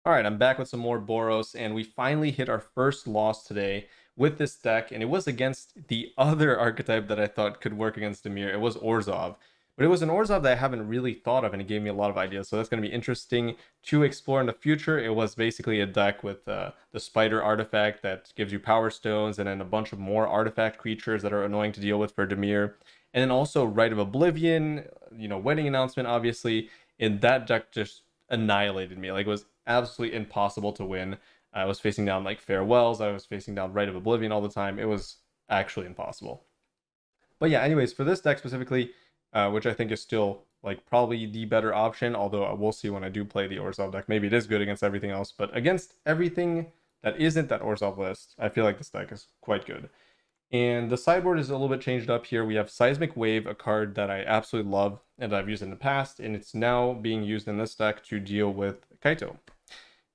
All right, I'm back with some more Boros, and we finally hit our first loss today with this deck, and it was against the other archetype that I thought could work against Dimir. It was Orzhov, but it was an Orzhov that I haven't really thought of, and it gave me a lot of ideas, so that's going to be interesting to explore in the future. It was basically a deck with the Spider artifact that gives you Power Stones, and then a bunch of more artifact creatures that are annoying to deal with for Dimir, and then also Rite of Oblivion, Wedding Announcement, obviously, and that deck just annihilated me. Like, it was absolutely impossible to win. I was facing down like Farewells, I was facing down Rite of Oblivion all the time. It was actually impossible. But yeah, anyways, for this deck specifically, which I think is still like probably the better option, although I will see when I do play the Orzhov deck. Maybe it is good against everything else, but against everything that isn't that Orzhov list, I feel like this deck is quite good. And the sideboard is a little bit changed up here. We have Seismic Wave, a card that I absolutely love and I've used in the past, and it's now being used in this deck to deal with Kaito.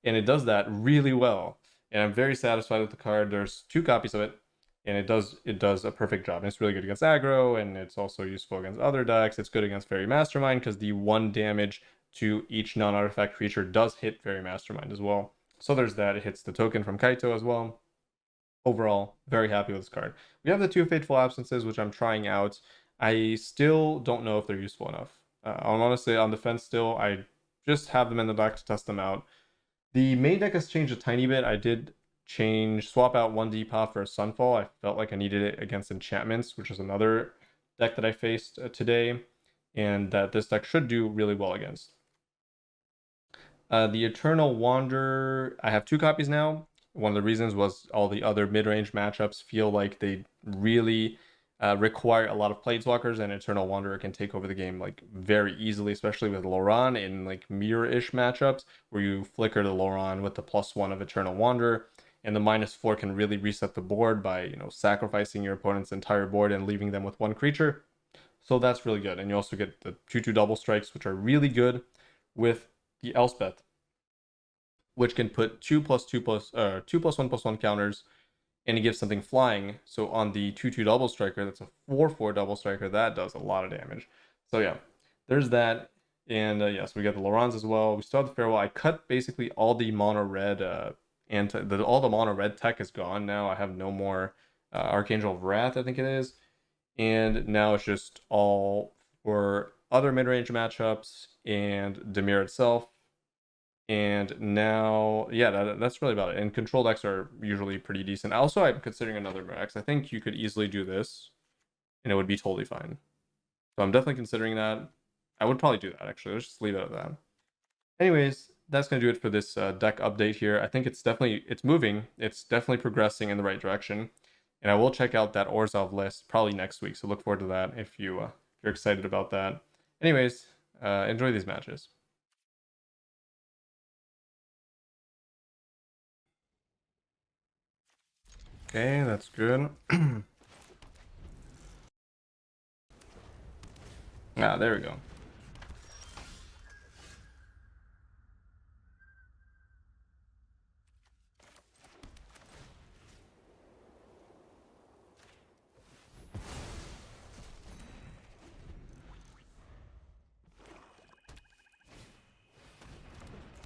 And it does that really well. And I'm very satisfied with the card. There's 2 copies of it, and it does a perfect job. And it's really good against aggro, and it's also useful against other decks. It's good against Fairy Mastermind because the 1 damage to each non-artifact creature does hit Fairy Mastermind as well. So there's that. It hits the token from Kaito as well. Overall, very happy with this card. We have the 2 Fateful Absences, which I'm trying out. I still don't know if they're useful enough. I'm honestly on the fence still. I just have them in the deck to test them out. The main deck has changed a tiny bit. I did swap out 1 Deepah for a Sunfall. I felt like I needed it against enchantments, which is another deck that I faced today, and that this deck should do really well against. The Eternal Wanderer, I have 2 copies now. One of the reasons was all the other mid-range matchups feel like they really require a lot of Planeswalkers, and Eternal Wanderer can take over the game like very easily, especially with Loran in like mirror-ish matchups where you flicker the Loran with the +1 of Eternal Wanderer, and the -4 can really reset the board by sacrificing your opponent's entire board and leaving them with 1 creature. So that's really good. And you also get the 2/2 double strikes, which are really good with the Elspeth, which can put 2+1/+1 counters, and it gives something flying. So on the 2/2 double striker, that's a 4/4 double striker, that does a lot of damage. So yeah, there's that. And yes, we got the Lorans as well. We still have the Farewell. I cut basically all the mono red all the mono red tech is gone now. I have no more Archangel of Wrath, I think it is. And now it's just all for other mid-range matchups and Dimir itself. And now, yeah, that's really about it. And control decks are usually pretty decent. Also, I'm considering another Mirax. I think you could easily do this, and it would be totally fine. So I'm definitely considering that. I would probably do that, actually. Let's just leave it at that. Anyways, that's going to do it for this deck update here. I think it's moving. It's definitely progressing in the right direction. And I will check out that Orzhov list probably next week. So look forward to that if you're excited about that. Anyways, enjoy these matches. Okay, that's good. Ah, there we go.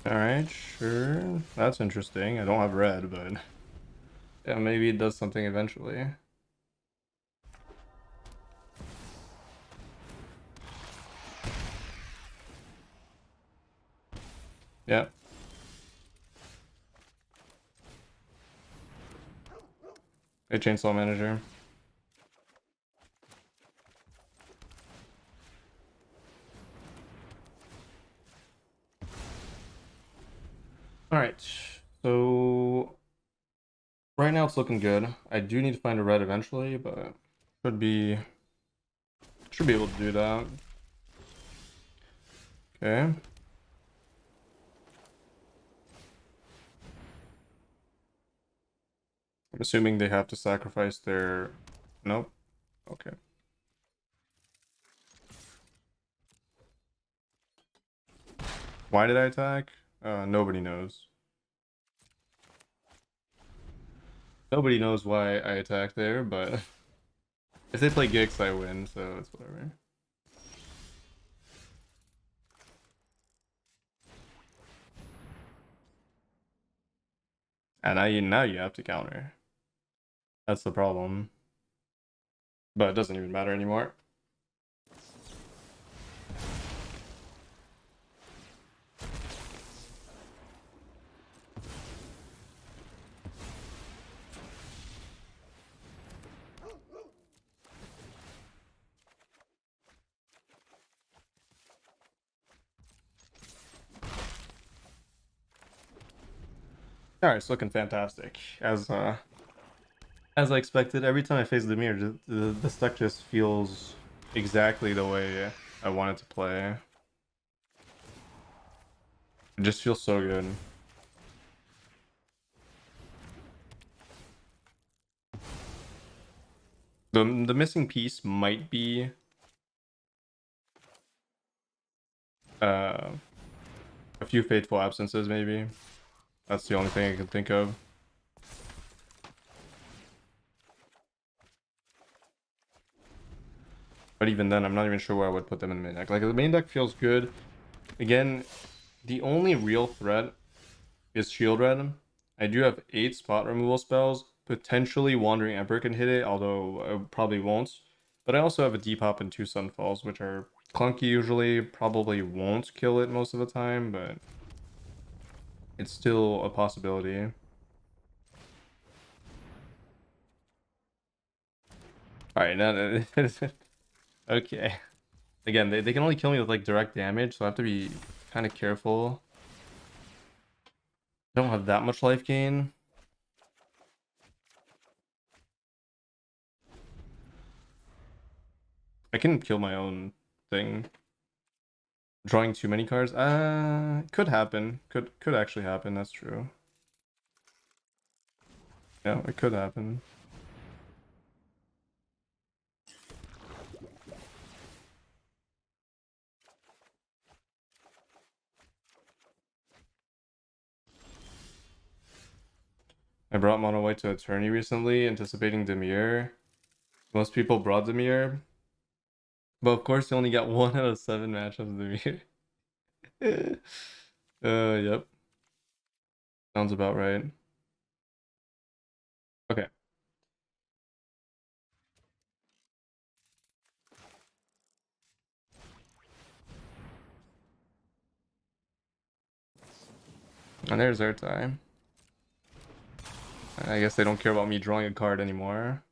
Alright, sure. That's interesting. I don't have red, but yeah, maybe it does something eventually. Yeah. A Chainsaw Manager. Alright, so right now it's looking good. I do need to find a red eventually, but should be able to do that. Okay. I'm assuming they have to sacrifice their... Nope. Okay. Why did I attack? Nobody knows. Nobody knows why I attacked there, but if they play Gix, I win, so it's whatever. And now you have to counter. That's the problem. But it doesn't even matter anymore. All right, it's looking fantastic. As I expected, every time I face the mirror, the deck just feels exactly the way I want it to play. It just feels so good. The missing piece might be uh, a few fateful absences, maybe. That's the only thing I can think of. But even then, I'm not even sure where I would put them in the main deck. Like, the main deck feels good. Again, the only real threat is Shield Red. I do have 8 spot removal spells. Potentially Wandering Emperor can hit it, although I probably won't. But I also have a Depop and 2 Sunfalls, which are clunky usually. Probably won't kill it most of the time, but it's still a possibility. Alright, now okay. Again, they can only kill me with like direct damage, so I have to be kind of careful. I don't have that much life gain. I can kill my own thing. Drawing too many cards? Could happen. Could actually happen, that's true. Yeah, it could happen. I brought Mono White to a tourney recently, anticipating Demir. Most people brought Demir, but of course you only got 1 out of 7 matchups Demir. Yep. Sounds about right. Okay. And there's our time. I guess they don't care about me drawing a card anymore.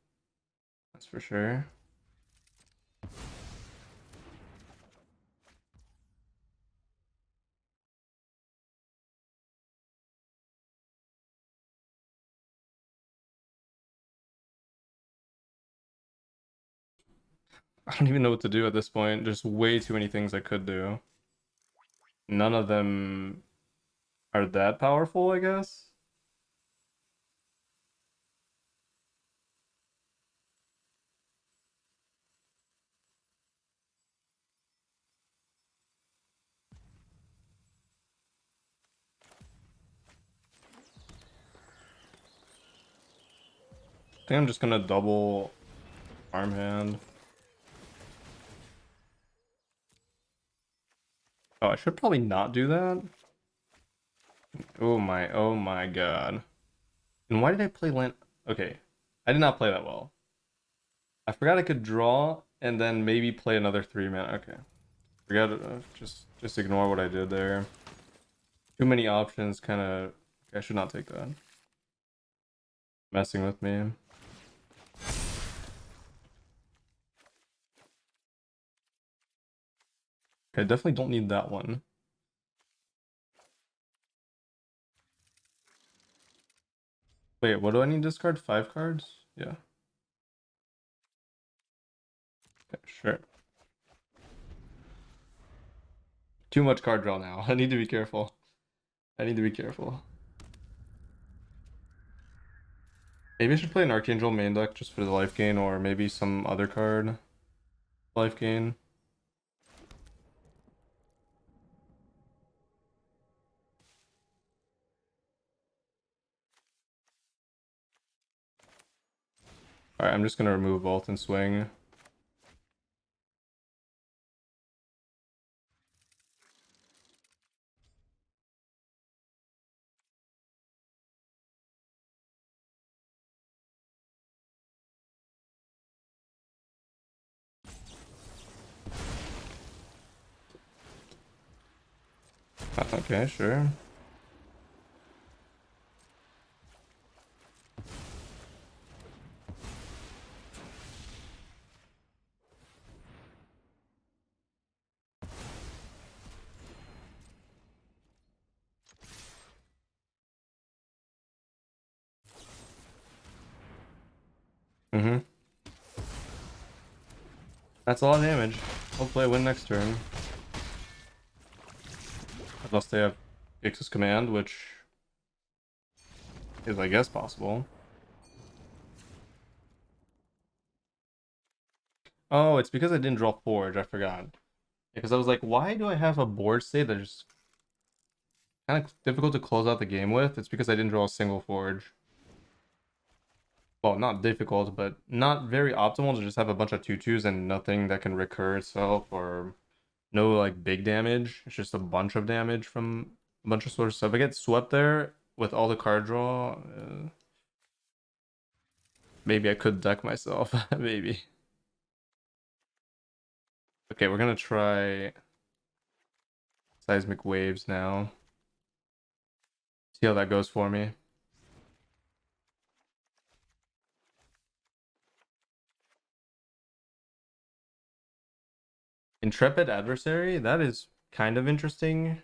That's for sure. I don't even know what to do at this point. There's way too many things I could do. None of them are that powerful, I guess. I think I'm just gonna double farmhand. Oh, I should probably not do that. Oh my god. And why did I play land? Okay, I did not play that well. I forgot I could draw and then maybe play another 3-mana. Okay, forgot it. Just ignore what I did there. Too many options, kind of. I should not take that. Messing with me. Okay, definitely don't need that one. Wait, what do I need to discard? 5 cards? Yeah. Okay, sure. Too much card draw now. I need to be careful. I need to be careful. Maybe I should play an Archangel main deck just for the life gain, or maybe some other card life gain. Alright, I'm just gonna remove Vault and Swing. Okay, sure. Mm-hmm. That's a lot of damage. Hopefully I win next turn. Unless they have Ix's command, which is, I guess, possible. Oh, it's because I didn't draw Forge. I forgot. Because I was like, why do I have a board state that is kind of difficult to close out the game with? It's because I didn't draw a single Forge. Well, not difficult, but not very optimal to just have a bunch of 2/2s and nothing that can recur itself, or no like big damage. It's just a bunch of damage from a bunch of sources. So if I get swept there with all the card draw, maybe I could deck myself. Maybe. Okay, we're gonna try Seismic Waves now. See how that goes for me. Intrepid Adversary? That is kind of interesting.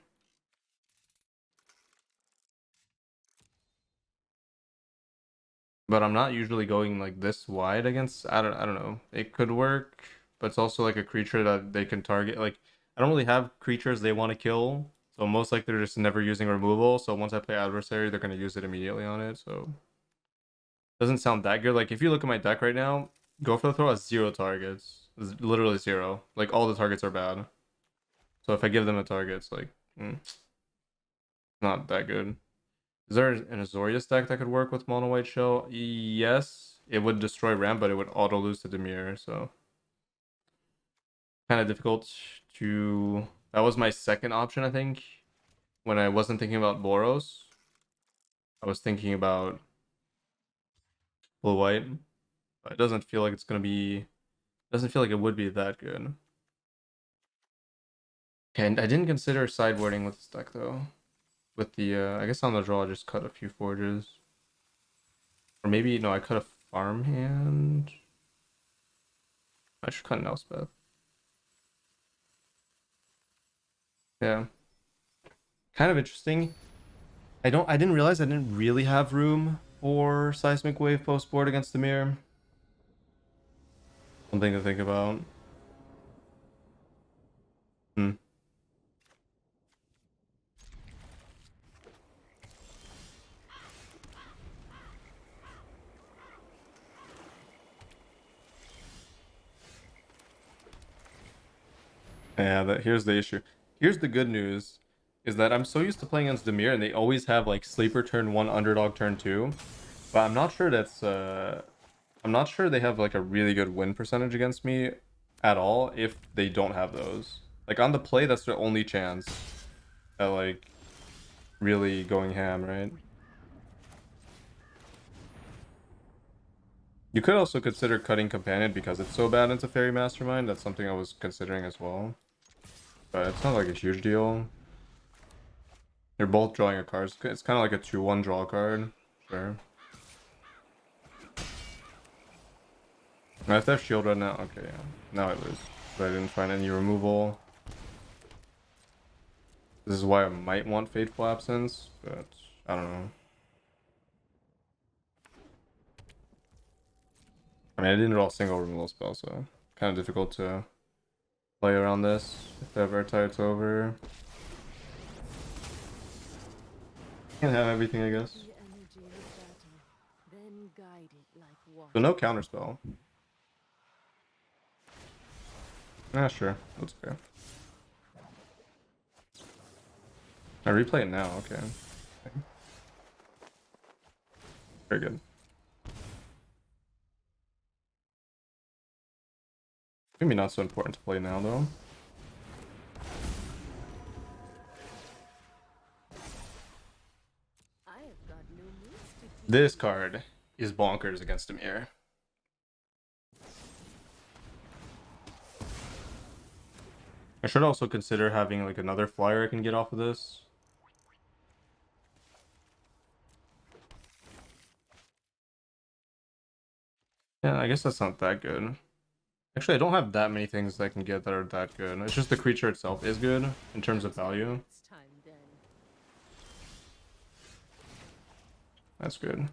But I'm not usually going like this wide against, I don't know. It could work, but it's also like a creature that they can target. Like I don't really have creatures they want to kill. So most likely they're just never using removal. So once I play adversary, they're gonna use it immediately on it. So doesn't sound that good. Like if you look at my deck right now, Go for the Throw has 0 targets. It's literally 0. Like all the targets are bad. So if I give them a target, it's like not that good. Is there an Azorius deck that could work with mono white shell? Yes, it would destroy ramp, but it would auto lose to Demir, so kind of difficult to. That was my second option, I think. When I wasn't thinking about Boros, I was thinking about blue white. But it doesn't feel like it's gonna be. It doesn't feel like it would be that good. Okay, and I didn't consider sideboarding with this deck though. With the, I guess on the draw, I just cut a few forges. Or maybe, no, I cut a farmhand. I should cut an Elspeth. Yeah. Kind of interesting. I didn't realize I didn't really have room for Seismic Wave post board against the mirror. Something to think about. Hmm. Yeah, here's the issue. Here's the good news is that I'm so used to playing against Demir and they always have like sleeper turn 1, underdog turn 2. But I'm not sure they have like a really good win percentage against me at all if they don't have those. Like on the play, that's their only chance at like really going ham, right? You could also consider cutting Companion because it's so bad into Fairy Mastermind. That's something I was considering as well. But it's not like a huge deal. You're both drawing a card. It's kind of like a 2-1 draw card. Sure. I have to have shield right now. Okay, yeah. Now I lose. But I didn't find any removal. This is why I might want Fateful Absence, but I don't know. I mean, I didn't draw a single removal spell, so kind of difficult to play around this if ever tide's over. Can't have everything, I guess. So no counterspell. Ah, sure. That's okay. I replay it now. Okay. Very good. Maybe not so important to play now, though. This card is bonkers against a mirror. I should also consider having like another flyer I can get off of this. Yeah, I guess that's not that good. Actually, I don't have that many things I can get that are that good. It's just the creature itself is good in terms of value. That's good.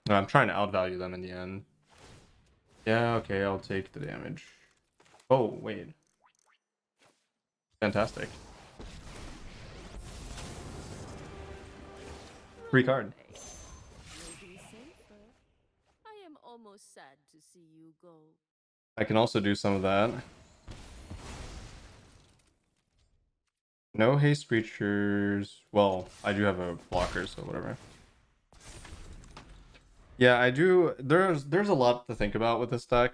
No, I'm trying to outvalue them in the end. Yeah, okay, I'll take the damage. Oh, wait. Fantastic. Free card. I am almost sad to see you go. I can also do some of that. No haste creatures. Well, I do have a blocker, so whatever. Yeah, I do. There's a lot to think about with this deck.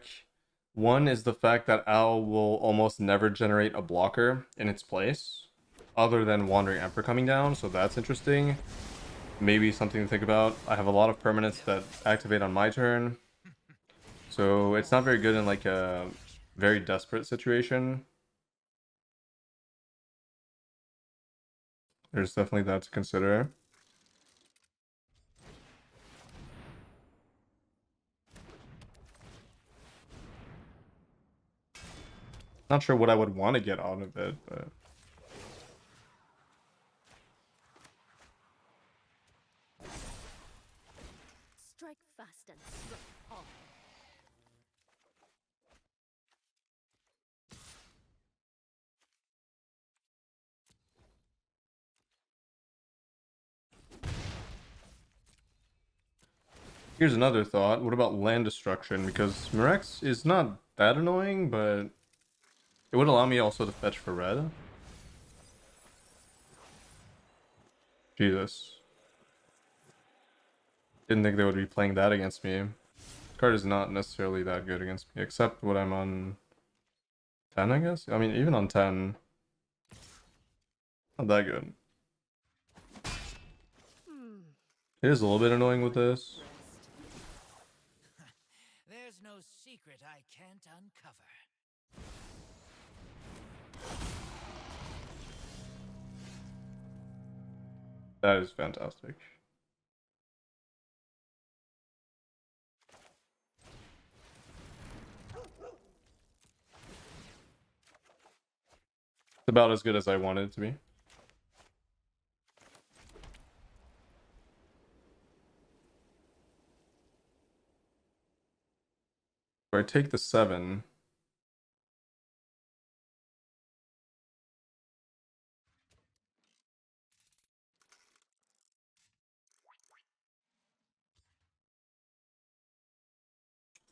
One is the fact that Owl will almost never generate a blocker in its place, other than Wandering Emperor coming down, so that's interesting. Maybe something to think about. I have a lot of permanents that activate on my turn, so it's not very good in like a very desperate situation. There's definitely that to consider. Not sure what I would want to get out of it, but Strike fast and strike hard. here's another thought. What about land destruction? Because Mirex is not that annoying, but it would allow me also to fetch for red. Jesus. Didn't think they would be playing that against me. This card is not necessarily that good against me, except when I'm on 10, I guess? I mean, even on 10, not that good. It is a little bit annoying with this. There's no secret I can't uncover. That is fantastic. It's about as good as I wanted it to be. So I take the 7.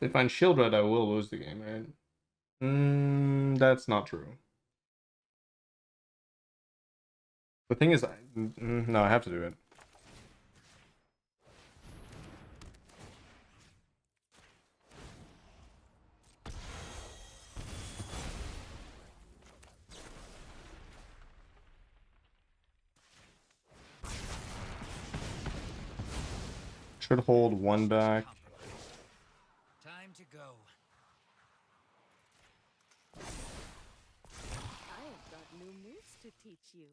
If I find shield red, I will lose the game, right? That's not true. The thing is, no, I have to do it. Should hold 1 back. Time to go. I have got new moves to teach you.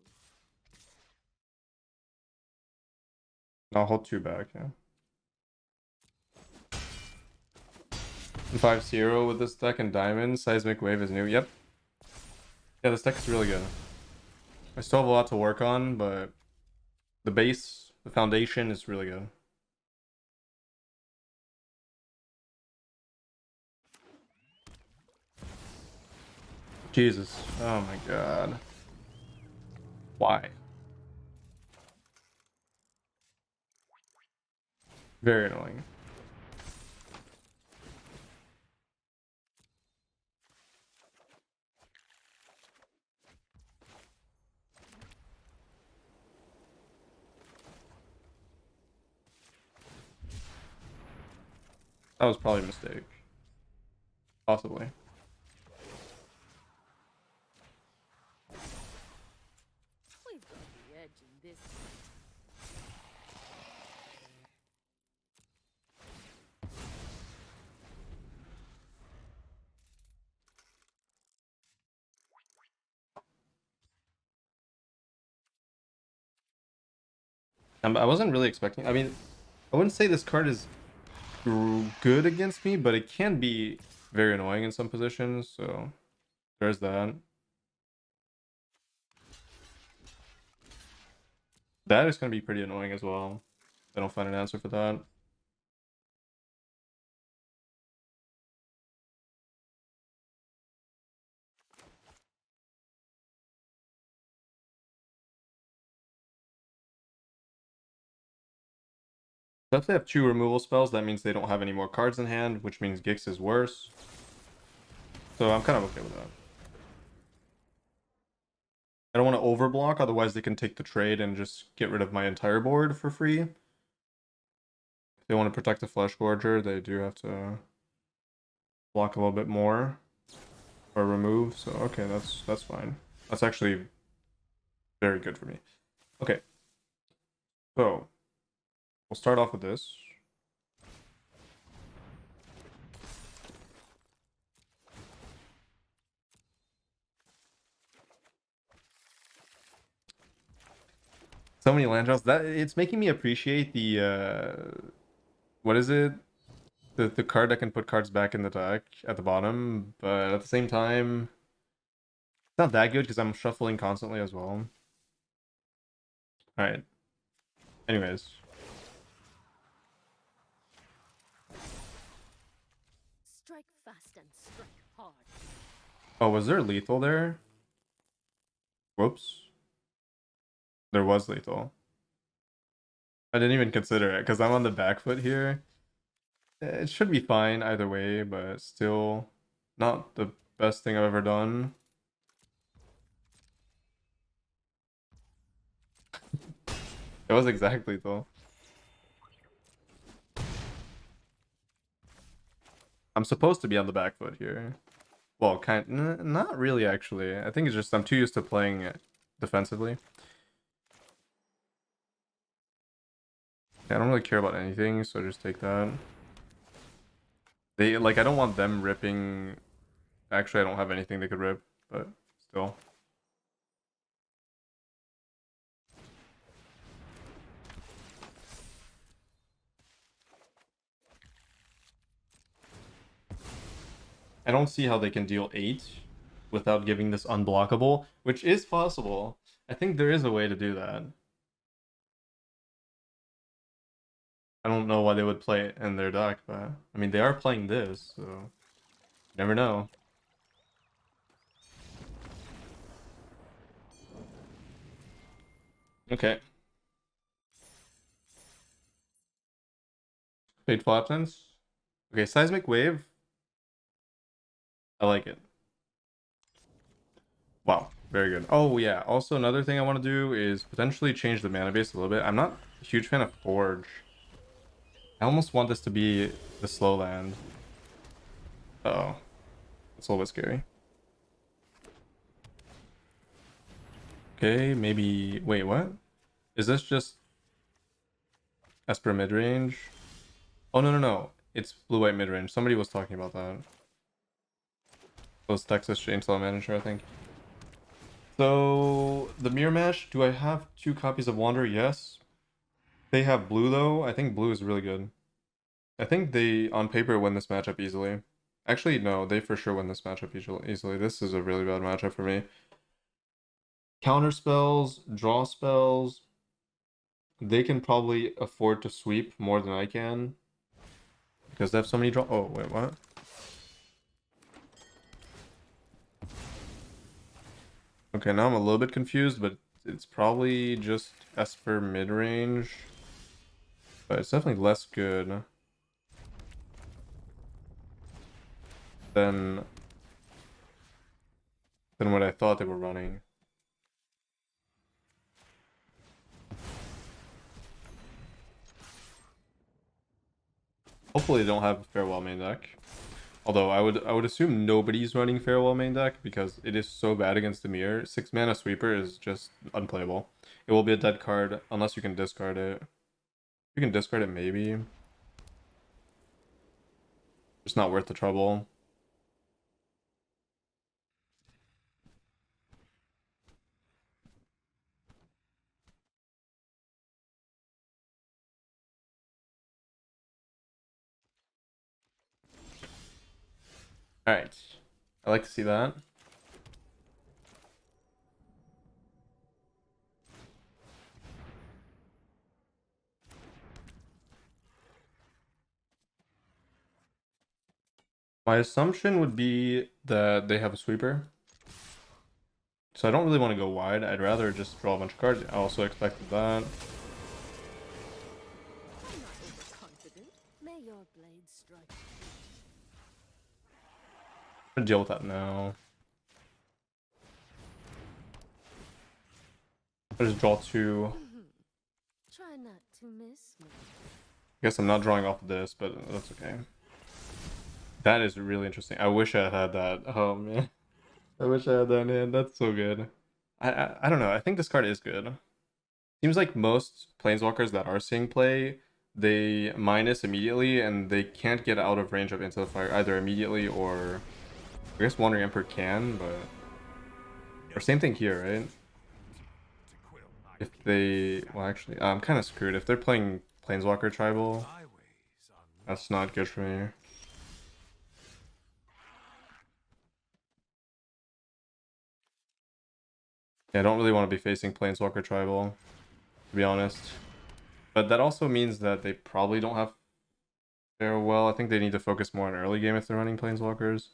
I'll hold 2 back, yeah. 5-0 with this deck and diamond. Seismic wave is new. Yep. Yeah, this deck is really good. I still have a lot to work on, but the base, the foundation is really good. Jesus. Oh my god. Why? Very annoying. That was probably a mistake. Possibly. We've got the edge in this fight. I wasn't really expecting. I mean, I wouldn't say this card is good against me, but it can be very annoying in some positions. So there's that. That is going to be pretty annoying as well. I don't find an answer for that. So if they have 2 removal spells, that means they don't have any more cards in hand, which means Gix is worse. So I'm kind of okay with that. I don't want to overblock, otherwise they can take the trade and just get rid of my entire board for free. If they want to protect the Flesh Gorger, they do have to block a little bit more or remove. So okay, that's fine. That's actually very good for me. Okay, so we'll start off with this. So many land drops. That it's making me appreciate the what is it? The card that can put cards back in the deck at the bottom, but at the same time, it's not that good because I'm shuffling constantly as well. Alright. Anyways. Strike fast and strike hard. Oh, was there lethal there? Whoops. There was lethal. I didn't even consider it because I'm on the back foot here. It should be fine either way, but still not the best thing I've ever done. It was exactly lethal. I'm supposed to be on the back foot here. Well, not really actually. I think it's just I'm too used to playing it defensively. I don't really care about anything, so just take that. They like I don't want them ripping. Actually, I don't have anything they could rip, but still. I don't see how they can deal 8 without giving this unblockable, which is possible. I think there is a way to do that. I don't know why they would play it in their deck, but I mean they are playing this, so you never know. Okay. Fateful Absence. Okay, Seismic Wave. I like it. Wow, very good. Oh yeah, also another thing I want to do is potentially change the mana base a little bit. I'm not a huge fan of Forge. I almost want this to be the slow land. Uh-oh. It's a little bit scary. Okay, maybe... Wait, what? Is this just Esper midrange? Oh, no. It's blue-white midrange. Somebody was talking about that. It was Texas Chainsaw Manager, I think. So, the Mirror Mesh, do I have 2 copies of Wander? Yes. They have blue, though. I think blue is really good. I think they, on paper, win this matchup easily. Actually, no, they for sure win this matchup easily. This is a really bad matchup for me. Counter spells, draw spells. They can probably afford to sweep more than I can. Because they have so many draw. Oh, wait, what? Okay, now I'm a little bit confused, but it's probably just Esper mid-range. But it's definitely less good than what I thought they were running. Hopefully they don't have a Farewell main deck. Although I would assume nobody's running Farewell main deck because it is so bad against the mirror. 6 mana sweeper is just unplayable. It will be a dead card unless you can discard it. You can discard it maybe. It's not worth the trouble. All right, I like to see that. My assumption would be that they have a sweeper. So I don't really want to go wide. I'd rather just draw a bunch of cards. I also expected that. I'm not overconfident. May your blade strike. I'm gonna deal with that now. I just draw 2. Try not to miss me. I guess I'm not drawing off of this, but that's okay. That is really interesting. I wish I had that. Oh man, I wish I had that in hand. That's so good. I don't know. I think this card is good. Seems like most planeswalkers that are seeing play, they minus immediately and they can't get out of range of Into the Fire either immediately or I guess Wandering Emperor can, but or same thing here, right? If they well actually I'm kind of screwed. If they're playing Planeswalker Tribal, that's not good for me. Yeah, I don't really want to be facing Planeswalker Tribal, to be honest. But that also means that they probably don't have Farewell. I think they need to focus more on early game if they're running Planeswalkers.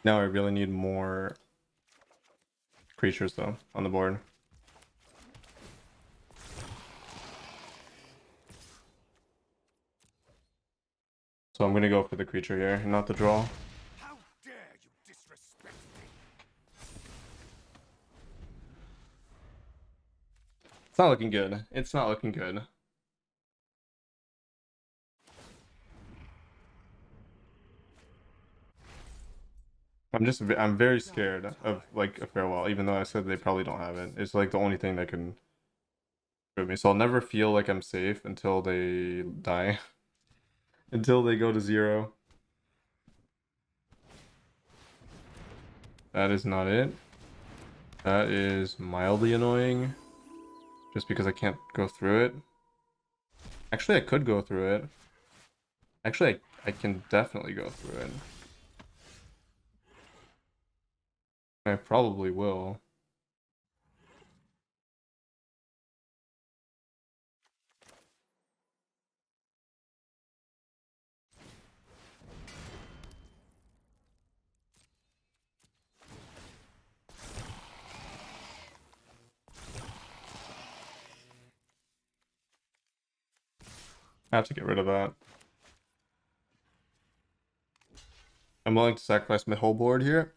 Now I really need more creatures though on the board. So I'm gonna go for the creature here, not the draw. How dare you disrespect me? It's not looking good. It's not looking good. I'm very scared of like a Farewell, even though I said they probably don't have it. It's like the only thing that can hurt me. So I'll never feel like I'm safe until they die. Until they go to 0. That is not it. That is mildly annoying. Just because I can't go through it. Actually, I could go through it. Actually, I can definitely go through it. I probably will. I have to get rid of that. I'm willing to sacrifice my whole board here.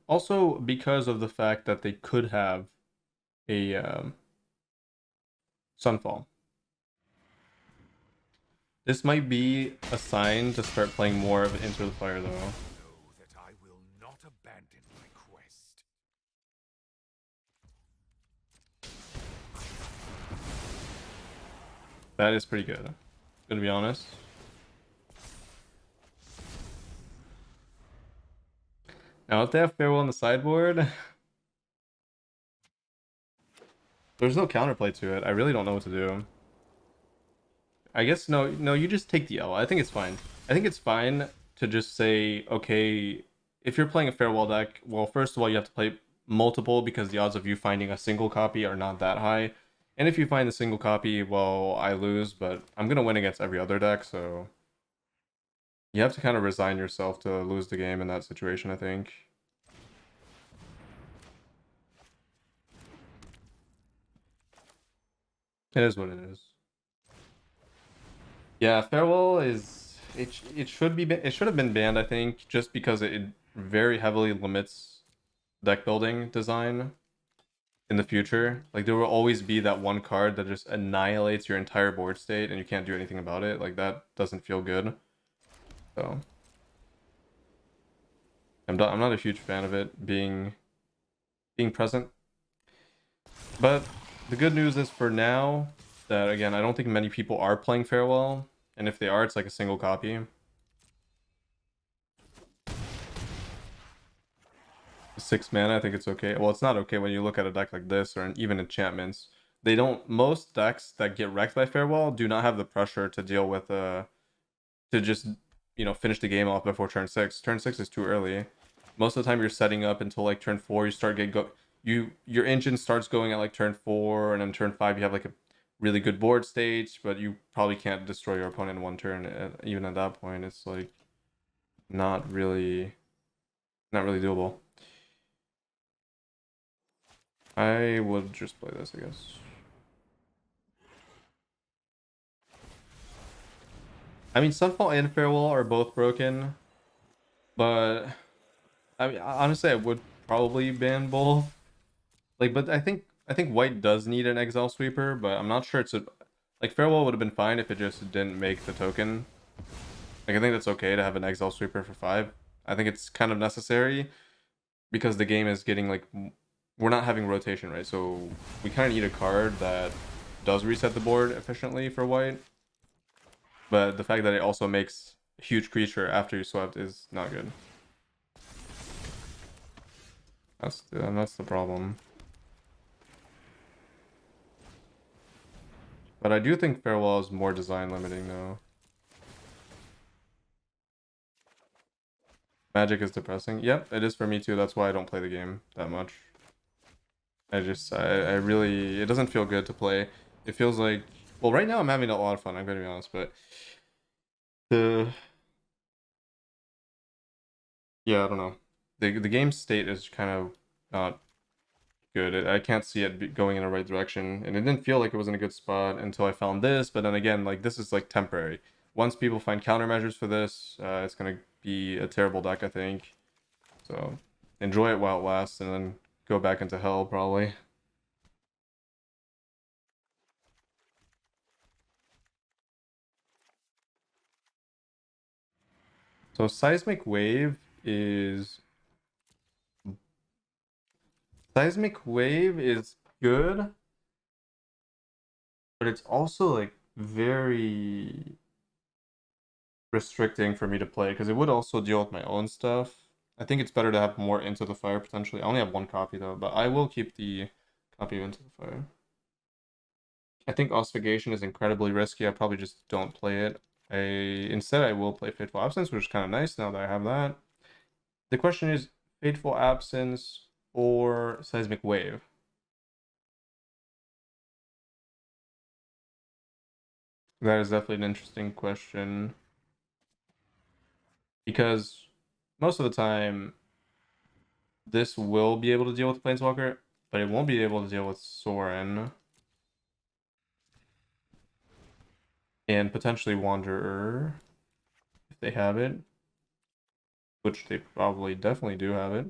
Also, because of the fact that they could have a Sunfall. This might be a sign to start playing more of Into the Fire, though. Know that I will not abandon my quest. That is pretty good, gonna be honest. Now, if they have Farewell on the sideboard, there's no counterplay to it. I really don't know what to do. I guess no, you just take the L. I think it's fine. I think it's fine to just say, okay, if you're playing a Farewell deck, well, first of all, you have to play multiple because the odds of you finding a single copy are not that high. And if you find a single copy, well, I lose, but I'm gonna win against every other deck, so you have to kind of resign yourself to lose the game in that situation, I think. It is what it is. Yeah, Farewell is it should be it should have been banned, I think, just because it very heavily limits deck building design in the future. Like there will always be that one card that just annihilates your entire board state and you can't do anything about it. Like that doesn't feel good. So I'm not a huge fan of it being present. But the good news is for now that again, I don't think many people are playing Farewell, and if they are, it's like a single copy. 6 mana, I think it's okay. Well, it's not okay when you look at a deck like this or even enchantments. They don't. Most decks that get wrecked by Farewell do not have the pressure to deal with to just finish the game off before turn 6. Turn 6 is too early. Most of the time you're setting up until like turn 4. You start get go. Your engine starts going at like turn 4, and then turn 5 you have like a really good board state, but you probably can't destroy your opponent in one turn. Even at that point, it's like not really doable. I would just play this, I guess. I mean, Sunfall and Farewell are both broken, but I mean, honestly, I would probably ban both. Like, but I think White does need an Exile Sweeper, but I'm not sure it's a like Farewell would have been fine if it just didn't make the token. Like, I think that's okay to have an Exile Sweeper for 5. I think it's kind of necessary because the game is getting like we're not having rotation, right? So we kind of need a card that does reset the board efficiently for White. But the fact that it also makes a huge creature after you swept is not good. That's the problem. But I do think Farewell is more design limiting though. Magic is depressing. Yep, it is for me too. That's why I don't play the game that much. I really, it doesn't feel good to play. It feels like, well, right now I'm having a lot of fun, I'm gonna be honest, but yeah, I don't know. The game state is kind of not good. I can't see it going in the right direction, and it didn't feel like it was in a good spot until I found this. But then again, like this is like temporary. Once people find countermeasures for this, it's gonna be a terrible deck, I think. So enjoy it while it lasts, and then go back into hell probably. So Seismic Wave is good, but it's also like very restricting for me to play because it would also deal with my own stuff. I think it's better to have more Into the Fire potentially. I only have one copy though, but I will keep the copy of Into the Fire. I think Ostigation is incredibly risky. I probably just don't play it. Instead I will play Fateful Absence, which is kind of nice now that I have that. The question is Fateful Absence or Seismic Wave. That is definitely an interesting question. Because most of the time, this will be able to deal with Planeswalker, but it won't be able to deal with Sorin. And potentially Wanderer, if they have it. Which they probably definitely do have it.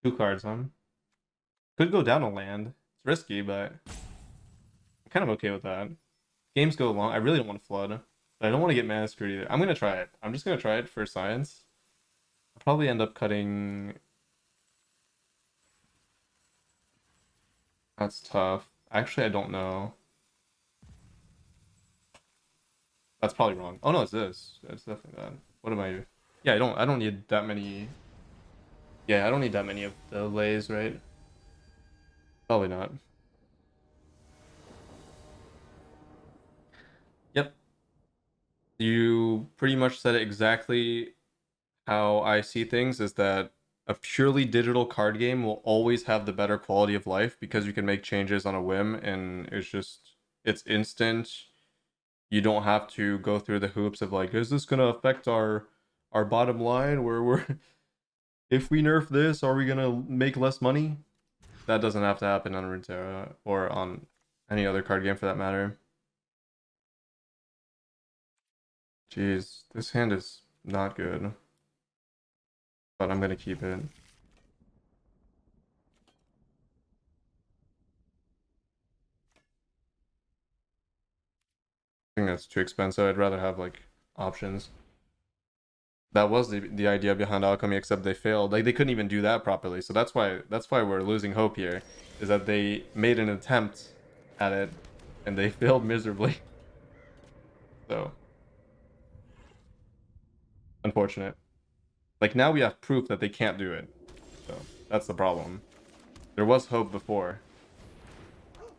Two cards, huh? Could go down a land. It's risky, but I'm kind of okay with that. Games go long. I really don't want to flood, but I don't want to get mana screwed either. I'm gonna try it. I'm just gonna try it for science. I'll probably end up cutting. That's tough. Actually, I don't know. That's probably wrong. Oh no, it's this. It's definitely that. What am I? Yeah, I don't need that many. Yeah, I don't need that many of the lays, right? Probably not. Yep. You pretty much said it exactly how I see things, is that a purely digital card game will always have the better quality of life because you can make changes on a whim and it's instant. You don't have to go through the hoops of like, is this gonna affect our bottom line where we're if we nerf this, are we gonna make less money? That doesn't have to happen on Runeterra or on any other card game for that matter. Jeez, this hand is not good, but I'm gonna keep it. I think that's too expensive. I'd rather have like options. That was the idea behind alchemy, except they failed. Like they couldn't even do that properly. So that's why we're losing hope here, is that they made an attempt at it, and they failed miserably. So unfortunate. Like now we have proof that they can't do it. So that's the problem. There was hope before.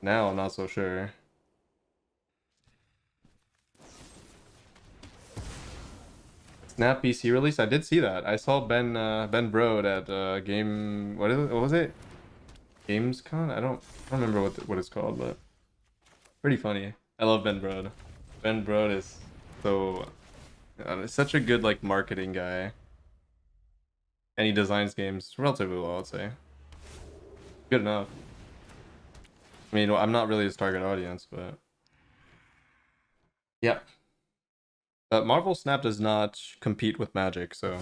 Now I'm not so sure. Snap PC release. I did see that. I saw Ben Brode at game. What was it? Gamescom. I don't remember what it's called, but pretty funny. I love Ben Brode. Ben Brode is so such a good like marketing guy, and he designs games relatively well, I'd say. Good enough. I mean, I'm not really his target audience, but yeah. But Marvel Snap does not compete with Magic, so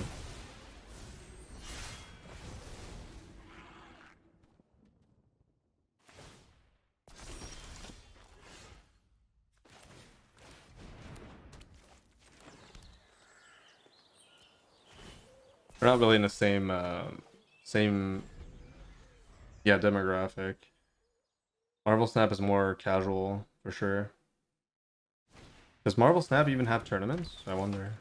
we're not really in the same yeah demographic. Marvel Snap is more casual for sure. Does Marvel Snap even have tournaments? I wonder.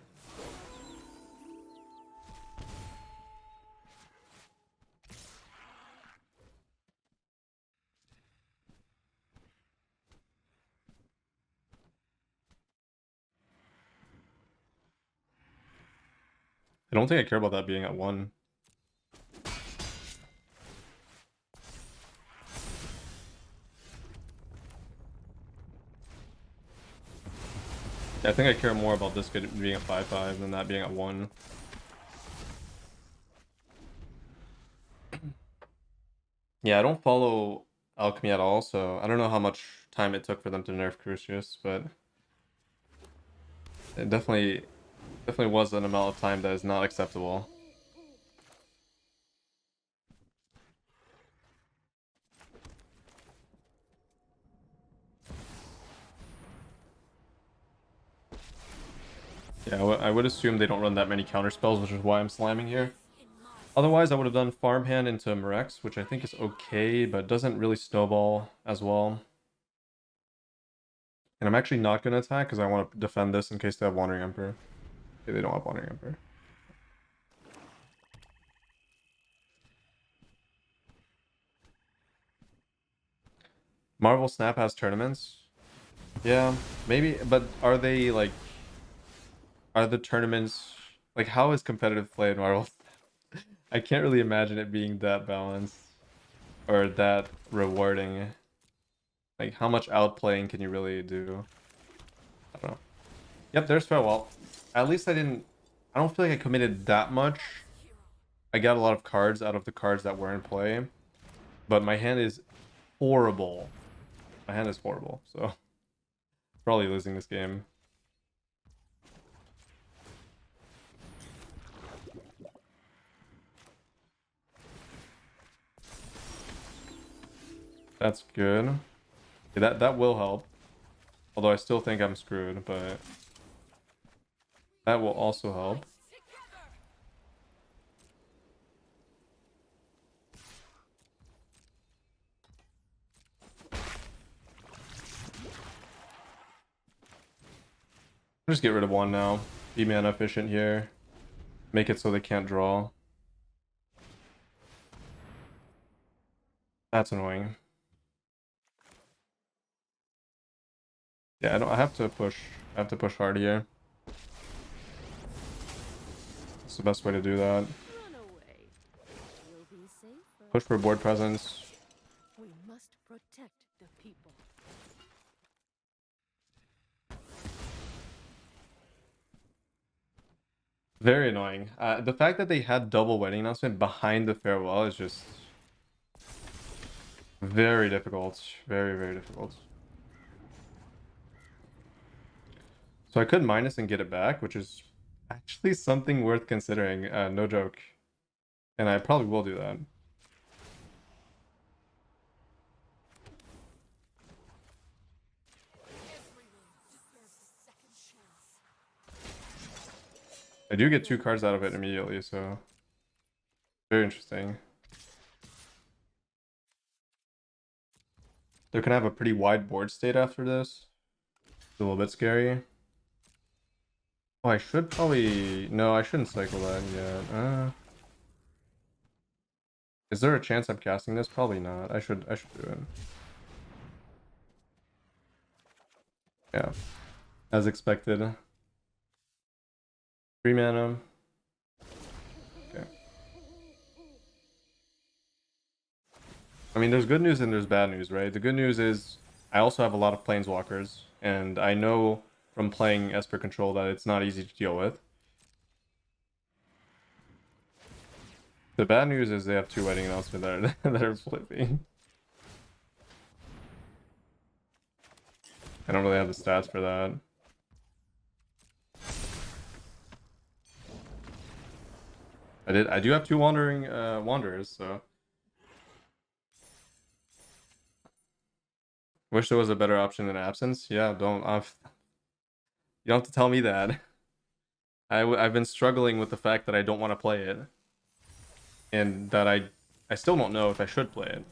I don't think I care about that being at 1. I think I care more about this being at 5-5 than that being at 1. Yeah, I don't follow Alchemy at all, so I don't know how much time it took for them to nerf Crucius, but it definitely was an amount of time that is not acceptable. Yeah, I would assume they don't run that many counter spells, which is why I'm slamming here. Otherwise, I would have done Farmhand into Mirex, which I think is okay, but doesn't really snowball as well. And I'm actually not going to attack because I want to defend this in case they have Wandering Emperor. Okay, they don't have Wandering Emperor. Marvel Snap has tournaments. Yeah, maybe, but are they like... Are the tournaments... Like, how is competitive play in Marvel Snap? I can't really imagine it being that balanced. Or that rewarding. Like, how much outplaying can you really do? I don't know. Yep, there's Farewell. At least I don't feel like I committed that much. I got a lot of cards out of the cards that were in play. But my hand is horrible. My hand is horrible, so... Probably losing this game. That's good. Yeah, that will help. Although I still think I'm screwed, but... That will also help. Just get rid of 1 now. Be mana efficient here. Make it so they can't draw. That's annoying. Yeah, I have to push. I have to push hard here. It's the best way to do that. Run away. You'll be safer. Push for board presence. We must protect the people. Very annoying. The fact that they had double wedding announcement behind the farewell is just very difficult. Very, very difficult. So I could minus and get it back, which is actually something worth considering. No joke. And I probably will do that. I do get 2 cards out of it immediately, so very interesting. They're gonna have a pretty wide board state after this. It's a little bit scary. Oh, I should probably... No, I shouldn't cycle that yet. Is there a chance I'm casting this? Probably not. I should do it. Yeah. As expected. 3 mana. Okay. I mean, there's good news and there's bad news, right? The good news is I also have a lot of planeswalkers, and I know from playing Esper Control that it's not easy to deal with. The bad news is they have 2 wedding announcements that are flipping. I don't really have the stats for that. I do have 2 wanderers, so wish there was a better option than absence. Yeah, don't you don't have to tell me that. I've been struggling with the fact that I don't want to play it, and that I still don't know if I should play it.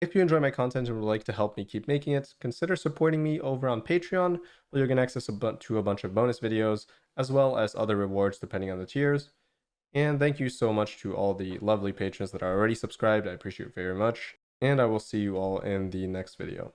If you enjoy my content and would like to help me keep making it, consider supporting me over on Patreon, where you're going to access to a bunch of bonus videos, as well as other rewards depending on the tiers. And thank you so much to all the lovely patrons that are already subscribed. I appreciate it very much. And I will see you all in the next video.